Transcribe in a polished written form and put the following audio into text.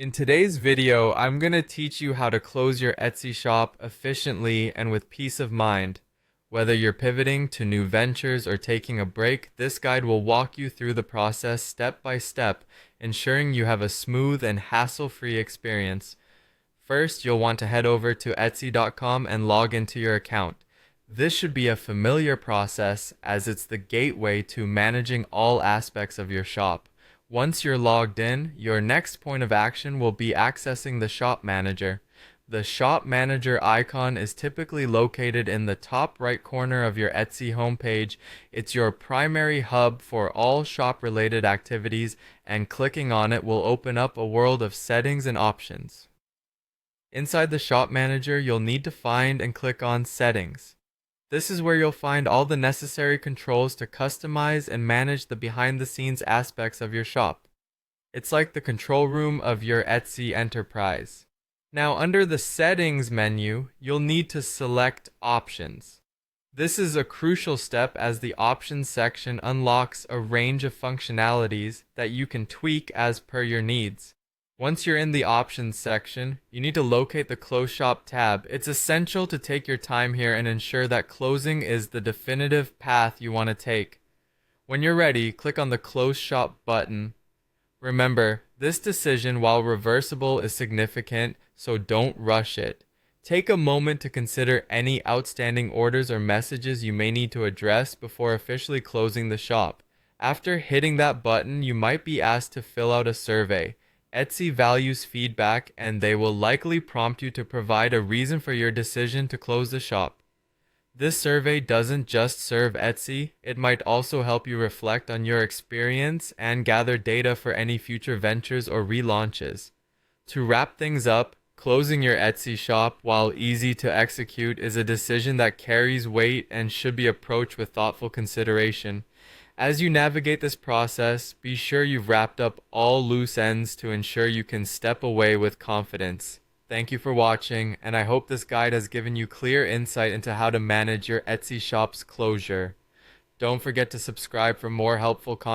In today's video, I'm going to teach you how to close your Etsy shop efficiently and with peace of mind. Whether you're pivoting to new ventures or taking a break, this guide will walk you through the process step by step, ensuring you have a smooth and hassle-free experience. First, you'll want to head over to Etsy.com and log into your account. This should be a familiar process as it's the gateway to managing all aspects of your shop. Once you're logged in, your next point of action will be accessing the Shop Manager. The Shop Manager icon is typically located in the top right corner of your Etsy homepage. It's your primary hub for all shop-related activities, and clicking on it will open up a world of settings and options. Inside the Shop Manager, you'll need to find and click on Settings. This is where you'll find all the necessary controls to customize and manage the behind-the-scenes aspects of your shop. It's like the control room of your Etsy enterprise. Now, under the Settings menu, you'll need to select Options. This is a crucial step as the Options section unlocks a range of functionalities that you can tweak as per your needs. Once you're in the Options section, you need to locate the Close Shop tab. It's essential to take your time here and ensure that closing is the definitive path you want to take. When you're ready, click on the Close Shop button. Remember, this decision, while reversible, is significant, so don't rush it. Take a moment to consider any outstanding orders or messages you may need to address before officially closing the shop. After hitting that button, you might be asked to fill out a survey. Etsy values feedback, and they will likely prompt you to provide a reason for your decision to close the shop. This survey doesn't just serve Etsy, it might also help you reflect on your experience and gather data for any future ventures or relaunches. To wrap things up, closing your Etsy shop, while easy to execute, is a decision that carries weight and should be approached with thoughtful consideration. As you navigate this process, be sure you've wrapped up all loose ends to ensure you can step away with confidence. Thank you for watching, and I hope this guide has given you clear insight into how to manage your Etsy shop's closure. Don't forget to subscribe for more helpful content.